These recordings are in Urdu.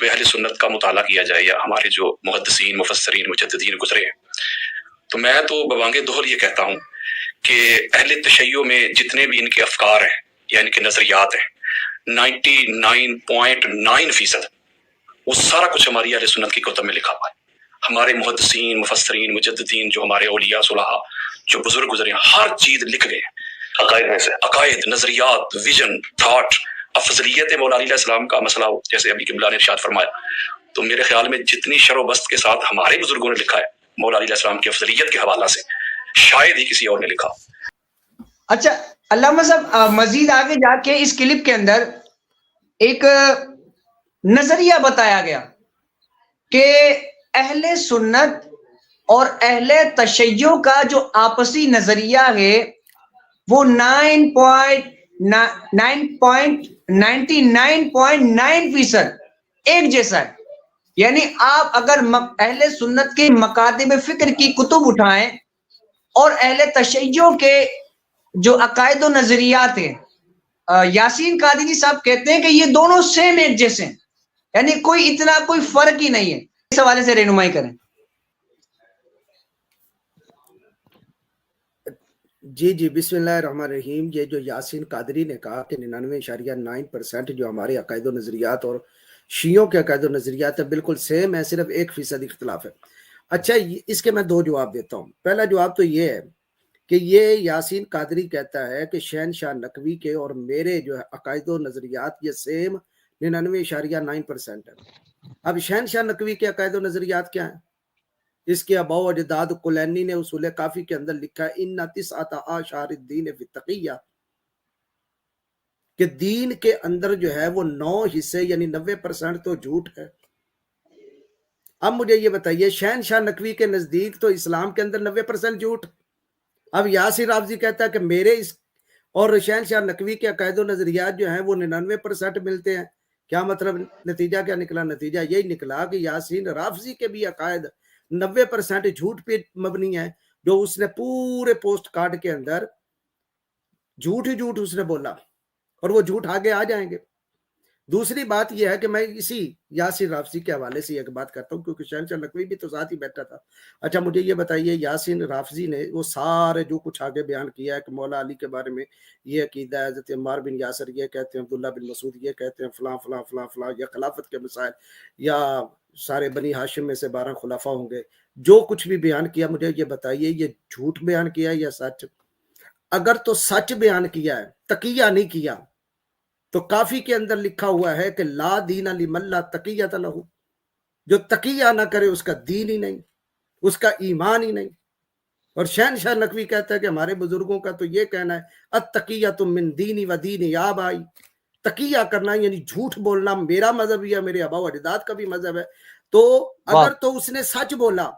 کتب اہل سنت کا مطالعہ کیا جائے یا ہمارے جو محدثین مفسرین مجددین گزرے ہیں، تو میں تو بوانگ دہل یہ کہتا ہوں کہ اہل تشیع میں جتنے بھی ان کے افکار ہیں یا ان کے نظریات ہیں، 99.9% وہ سارا کچھ ہماری اہل سنت کی کتب میں لکھا ہوا ہے۔ ہمارے محدثین مفسرین مجددین جو ہمارے اولیاء صلحاء جو بزرگ گزرے ہیں، ہر چیز لکھ گئے ہیں عقائد میں سے، عقائد، نظریات، ویژن، تھاٹ، افضلیت مولا علی علیہ السلام کا مسئلہ ہو جیسے ابھی قبلہ نے ارشاد فرمایا، تو میرے خیال میں جتنی شر و بست کے ساتھ ہمارے بزرگوں نے لکھا ہے مولا علی علیہ السلام کی افضلیت کے حوالہ سے، شاید ہی کسی اور نے لکھا۔ اچھا علامہ صاحب، مزید آگے جا کے اس کلپ کے اندر ایک نظریہ بتایا گیا کہ اہل سنت اور اہل تشیع کا جو آپسی نظریہ ہے وہ 99.99% ایک جیسا ہے۔ یعنی آپ اگر اہل سنت کے مکاتب فکر کی کتب اٹھائیں اور اہل تشیع کے جو عقائد و نظریات ہیں، یاسین قادری صاحب کہتے ہیں کہ یہ دونوں سیم ایک جیسے ہیں، یعنی کوئی اتنا کوئی فرق ہی نہیں ہے۔ اس حوالے سے رہنمائی کریں۔ جی بسم اللہ الرحمن الرحیم۔ یہ جو یاسین قادری نے کہا کہ 99.9% جو ہمارے عقائد و نظریات اور شیعوں کے عقائد و نظریات ہے بالکل سیم ہے، صرف 1% اختلاف ہے۔ اچھا، اس کے میں دو جواب دیتا ہوں۔ پہلا جواب تو یہ ہے کہ یہ یاسین قادری کہتا ہے کہ شہنشاہ نقوی کے اور میرے جو عقائد و نظریات یہ سیم 99.9% ہے۔ اب شہنشاہ نقوی کے عقائد و نظریات کیا ہیں؟ اس کے آباء و اجداد کلینی نے اصول کافی کے اندر لکھا ہے ان تسعۃ اعشار الدین فی التقیہ، کہ دین کے اندر جو ہے وہ 9 حصے یعنی 90% تو جھوٹ ہے۔ اب مجھے یہ بتائیے، شہنشاہ نقوی کے نزدیک تو اسلام کے اندر 90% جھوٹ، اب یاسر رافضی کہتا ہے کہ میرے اس اور شہنشاہ نقوی کے عقائد و نظریات جو ہیں وہ 99% ملتے ہیں۔ کیا مطلب؟ نتیجہ کیا نکلا؟ نتیجہ یہی نکلا کہ یاسین رافضی کے بھی عقائد 90% جھوٹ پہ مبنی ہے، جو اس نے پورے پوسٹ کارڈ کے اندر جھوٹ ہی جھوٹ اس نے بولا، اور وہ جھوٹ آگے آ جائیں گے۔ دوسری بات یہ ہے کہ میں اسی یاسر رافضی کے حوالے سے ایک بات کرتا ہوں، کیونکہ شہنشاہ نقوی بھی تو ساتھ ہی بیٹھا تھا۔ اچھا مجھے یہ بتائیے، یاسین رافضی نے وہ سارے جو کچھ آگے بیان کیا ہے کہ مولا علی کے بارے میں یہ عقیدہ ہے، حضرت عمار بن یاسر یہ کہتے ہیں، عبداللہ بن مسعود یہ کہتے ہیں، فلاں فلاں فلاں فلاں، یا خلافت کے مسائل، یا سارے بنی ہاشم میں سے 12 خلفاء ہوں گے، جو کچھ بھی بیان کیا، مجھے یہ بتائیے یہ جھوٹ بیان کیا ہے یا سچ؟ اگر تو سچ بیان کیا ہے، تقیہ نہیں کیا، تو کافی کے اندر لکھا ہوا ہے کہ لا دین لمن لا تقیۃ لہ، جو تقیہ نہ کرے اس کا دین ہی نہیں، اس کا ایمان ہی نہیں۔ اور شہنشاہ نقوی کہتا ہے کہ ہمارے بزرگوں کا تو یہ کہنا ہے التقیۃ من دینی و دین آبائی، تقیہ کرنا یعنی جھوٹ بولنا میرا مذہب یا میرے آباء و اجداد کا بھی مذہب ہے۔ تو اگر تو اس نے سچ بولا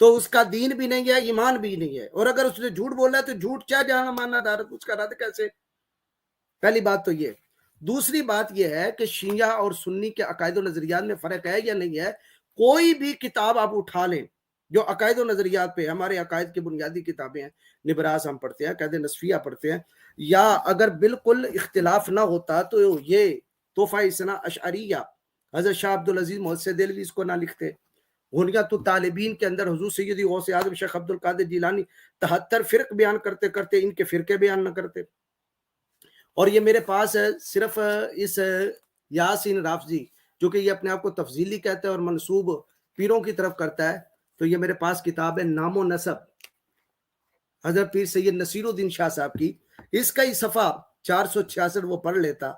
تو اس کا دین بھی نہیں ہے، ایمان بھی نہیں ہے، اور اگر اس نے جھوٹ بولا تو جھوٹ کیا جانا مانا دارت، اس کا رد کیسے؟ پہلی بات تو یہ۔ دوسری بات یہ ہے کہ شیعہ اور سنی کے عقائد و نظریات میں فرق ہے یا نہیں ہے؟ کوئی بھی کتاب آپ اٹھا لیں جو عقائد و نظریات پہ، ہمارے عقائد کی بنیادی کتابیں ہیں، نبراس ہم پڑھتے ہیں، قید نصفیہ پڑھتے ہیں، یا اگر بالکل اختلاف نہ ہوتا تو یہ تحفہ اثنا اشعریہ حضرت شاہ عبدالعزیز محدث دہلوی اس کو نہ لکھتے۔ غنیۃ الطالبین کے اندر حضور سیدی غوث اعظم شیخ عبد القادر جیلانی 73 فرق بیان کرتے کرتے ان کے فرقے بیان نہ کرتے۔ اور یہ میرے پاس ہے صرف اس یاسین رافضی جو کہ یہ اپنے آپ کو تفضیلی کہتا ہے اور منسوب پیروں کی طرف کرتا ہے، تو یہ میرے پاس کتاب ہے نام و نسب حضرت پیر سید نصیر الدین شاہ صاحب کی، اس کا ہی صفحہ 466 وہ پڑھ لیتا،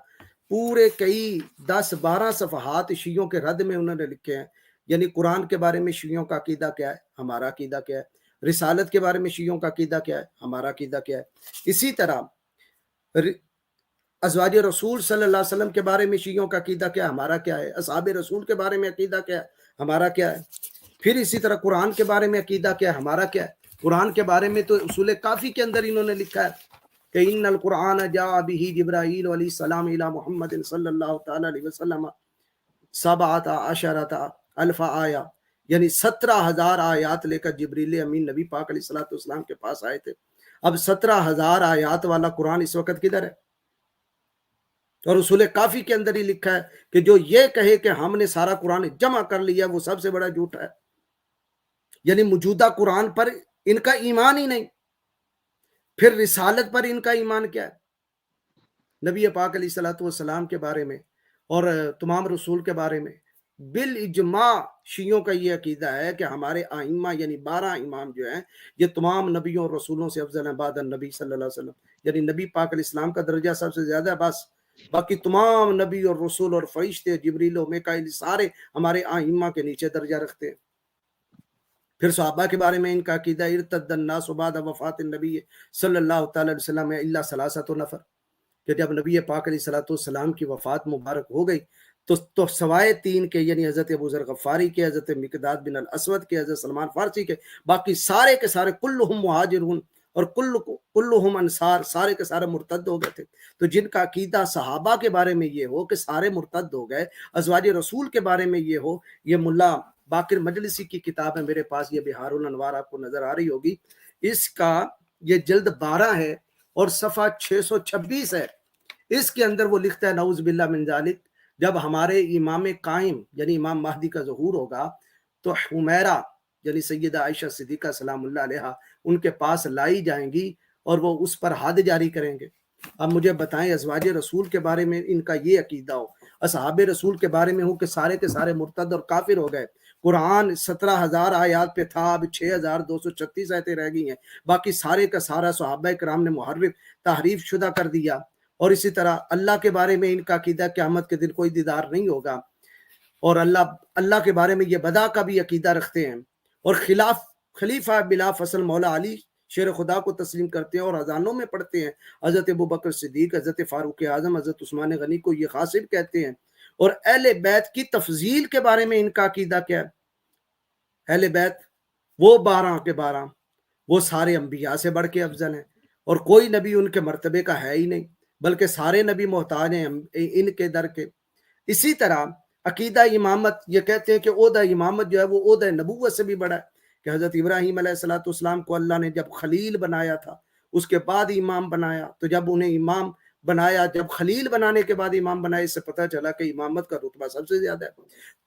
پورے کئی 10-12 صفحات شیعوں کے رد میں انہوں نے لکھے ہیں، یعنی قرآن کے بارے میں شیعوں کا عقیدہ کیا ہے، ہمارا عقیدہ کیا ہے، رسالت کے بارے میں شیعوں کا عقیدہ کیا ہے، ہمارا عقیدہ کیا ہے، اسی طرح ازواج رسول صلی اللہ علیہ وسلم کے بارے میں شیعوں کا عقیدہ کیا ہے، ہمارا کیا ہے، اصحاب رسول کے بارے میں عقیدہ کیا ہے، ہمارا کیا ہے، پھر اسی طرح قرآن کے بارے میں عقیدہ کیا ہے، ہمارا کیا ہے۔ قرآن کے بارے میں تو اصول کافی کے اندر انہوں نے لکھا ہے کہ ان القرآن جاء به جبرائیل علیہ السلام الی محمد صلی اللہ تعالی علیہ وسلم 17 الف آیہ، یعنی 17,000 آیات لے کر جبریل امین نبی پاک علیہ الصلوۃ والسلام کے پاس آئے تھے۔ اب 17,000 آیات والا قرآن اس وقت کدھر ہے؟ اور اصول کافی کے اندر ہی لکھا ہے کہ جو یہ کہے کہ ہم نے سارا قرآن جمع کر لیا وہ سب سے بڑا جھوٹ ہے. یعنی موجودہ قرآن پر ان کا ایمان ہی نہیں، پھر رسالت پر ان کا ایمان کیا ہے؟ نبی پاک علیہ الصلوۃ والسلام کے بارے میں اور تمام رسول کے بارے میں بالاجماع شیعوں کا یہ عقیدہ ہے کہ ہمارے ائمہ یعنی 12 امام جو ہیں یہ تمام نبیوں اور رسولوں سے افضل ہیں بعد النبی صلی اللہ علیہ وسلم. یعنی نبی پاک علیہ السلام کا درجہ سب سے زیادہ ہے، بس باقی تمام نبی اور رسول اور فرشتے جبریل و میکائیل سارے ہمارے ائمہ کے نیچے درجہ رکھتے ہیں. پھر صحابہ کے بارے میں ان کا عقیدہ ارتد الناس بعد وفات النبی صلی اللہ تعالی علیہ وسلم الا ثلاثۃ نفر، کہ جب نبی پاک علیہ الصلوۃ والسلام کی وفات مبارک ہو گئی تو سوائے 3 کے یعنی حضرت ابو ذر غفاری کے، حضرت مقداد بن الاسود کے، حضرت سلمان فارسی کے، باقی سارے کے سارے کلہم مہاجرون اور کلہم انصار، سارے کے سارے مرتد ہو گئے تھے. تو جن کا عقیدہ صحابہ کے بارے میں یہ ہو کہ سارے مرتد ہو گئے، ازواج رسول کے بارے میں یہ ہو، یہ ملا باقر مجلسی کی کتاب ہے میرے پاس، یہ بہار الانوار آپ کو نظر آ رہی ہوگی، اس کا یہ جلد 12 ہے اور صفحہ 626 ہے. اس کے اندر وہ لکھتا ہے نعوذ باللہ من ذالک، جب ہمارے امام قائم یعنی امام مہدی کا ظہور ہوگا تو حمیرہ یعنی سیدہ عائشہ صدیقہ سلام اللہ علیہا ان کے پاس لائی جائیں گی اور وہ اس پر حد جاری کریں گے. اب مجھے بتائیں ازواج رسول کے بارے میں ان کا یہ عقیدہ ہو، اصحاب رسول کے بارے میں ہو کہ سارے کے سارے مرتد اور کافر ہو گئے، قرآن 17,000 آیات پہ تھا، اب 6,236 آیتیں رہ گئی ہیں، باقی سارے کا سارا صحابہ کرام نے محرف تحریف شدہ کر دیا. اور اسی طرح اللہ کے بارے میں ان کا عقیدہ قیامت کے دن کوئی دیدار نہیں ہوگا، اور اللہ کے بارے میں یہ بدا کا بھی عقیدہ رکھتے ہیں، اور خلیفہ بلا فصل مولا علی شیر خدا کو تسلیم کرتے ہیں اور اذانوں میں پڑھتے ہیں حضرت ابوبکر صدیق، حضرت فاروق اعظم، حضرت عثمان غنی کو یہ غاصب کہتے ہیں. اور اہل بیت کی تفضیل کے بارے میں ان کا عقیدہ کیا ہے؟ اہل بیت وہ 12 کے 12 وہ سارے انبیاء سے بڑھ کے افضل ہیں، اور کوئی نبی ان کے مرتبے کا ہے ہی نہیں، بلکہ سارے نبی محتاج ہیں ان کے در کے. اسی طرح عقیدہ امامت، یہ کہتے ہیں کہ عہدہ امامت جو ہے وہ عہدہ نبوت سے بھی بڑا ہے، کہ حضرت ابراہیم علیہ السلام کو اللہ نے جب خلیل بنایا تھا اس کے بعد امام بنایا، تو جب انہیں امام بنایا، جب خلیل بنانے کے بعد امام بنایا، اس سے پتہ چلا کہ امامت کا رتبہ سب سے زیادہ ہے.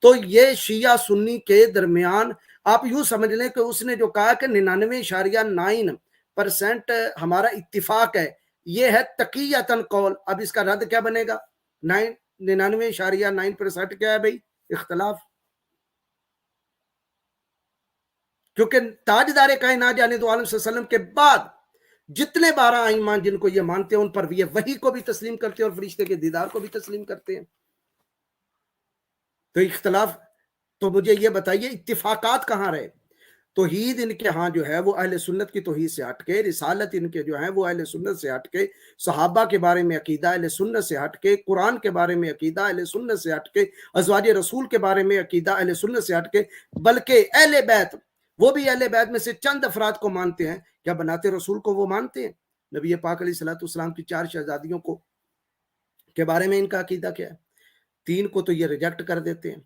تو یہ شیعہ سنی کے درمیان آپ یوں سمجھ لیں کہ اس نے جو کہا کہ 99.9% ہمارا اتفاق ہے، یہ ہے تقیتاً قول. اب اس کا رد کیا بنے گا؟ 99.9% کیا ہے بھائی؟ اختلاف. کیونکہ تاجدار کائنات یعنی تو عالم صلی اللہ علیہ وسلم کے بعد جتنے 12 ائمہ جن کو یہ مانتے ہیں ان پر یہ وحی کو بھی تسلیم کرتے ہیں اور فرشتے کے دیدار کو بھی تسلیم کرتے ہیں. تو اختلاف، تو مجھے یہ بتائیے اتفاقات کہاں رہے؟ توحید ان کے ہاں جو ہے وہ اہل سنت کی توحید سے ہٹ کے، رسالت ان کے جو ہیں وہ اہل سنت سے ہٹ کے، صحابہ کے بارے میں عقیدہ اہل سنت سے ہٹ کے، قرآن کے بارے میں عقیدہ اہل سنت سے ہٹ کے، ازواج رسول کے بارے میں عقیدہ اہل سنت سے ہٹ کے، بلکہ اہل بیت وہ بھی اہل بیت میں سے چند افراد کو مانتے ہیں. کیا بناتے رسول کو وہ مانتے ہیں؟ نبی پاک علیہ الصلوۃ والسلام کی 4 شہزادیوں کو کے بارے میں ان کا عقیدہ کیا ہے؟ 3 کو تو یہ ریجیکٹ کر دیتے ہیں.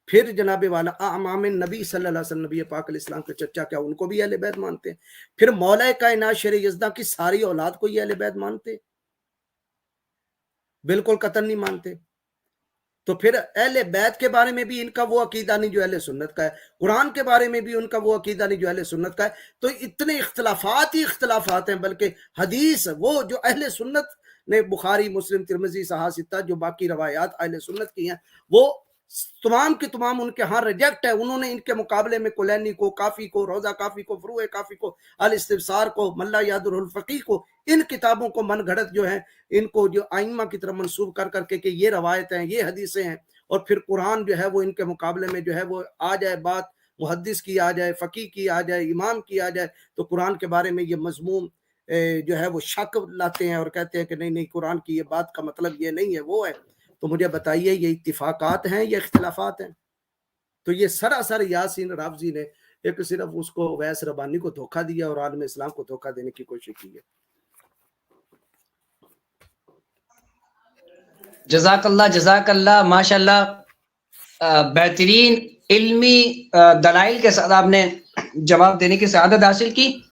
پھر جناب والا امام نبی صلی اللہ علیہ وسلم، نبی پاک علیہ السلام کے چچا، کیا ان کو بھی اہل بیت مانتے ہیں؟ پھر مولا کائنات شیر یزداں کی ساری اولاد کو یہ اہل بیت مانتے؟ بالکل قطعاً نہیں مانتے. تو پھر اہل بیت کے بارے میں بھی ان کا وہ عقیدہ نہیں جو اہل سنت کا ہے، قرآن کے بارے میں بھی ان کا وہ عقیدہ نہیں جو اہل سنت کا ہے. تو اتنے اختلافات ہی اختلافات ہیں، بلکہ حدیث وہ جو اہل سنت نے بخاری، مسلم، ترمذی، صحاح ستہ جو باقی روایات اہل سنت کی ہیں وہ تمام کے تمام ان کے ہاں ریجیکٹ ہے. انہوں نے ان کے مقابلے میں کلینی کو، کافی کو، روزہ کافی کو، فروع کافی کو، الاستبصار کو، ملا یادر الفقی کو، ان کتابوں کو من گھڑت جو ہیں ان کو جو ائمہ کی طرف منسوب کر کر کے کہ یہ روایت ہیں، یہ حدیثیں ہیں، اور پھر قرآن جو ہے وہ ان کے مقابلے میں جو ہے وہ آ جائے، بات محدث کی آ جائے، فقی کی آ جائے، امام کی آ جائے، تو قرآن کے بارے میں یہ مضمون جو ہے وہ شک لاتے ہیں اور کہتے ہیں کہ نہیں قرآن کی یہ بات کا مطلب یہ نہیں ہے، وہ ہے. تو مجھے بتائیے یہ اتفاقات ہیں یا اختلافات ہیں؟ تو یہ سراسر یاسین رافضی نے ایک صرف اس کو ویس ربانی کو دھوکہ دیا اور عالم اسلام کو دھوکہ دینے کی کوشش کی ہے. جزاک اللہ ماشاءاللہ. بہترین علمی دلائل کے ساتھ آپ نے جواب دینے کی سعادت حاصل کی.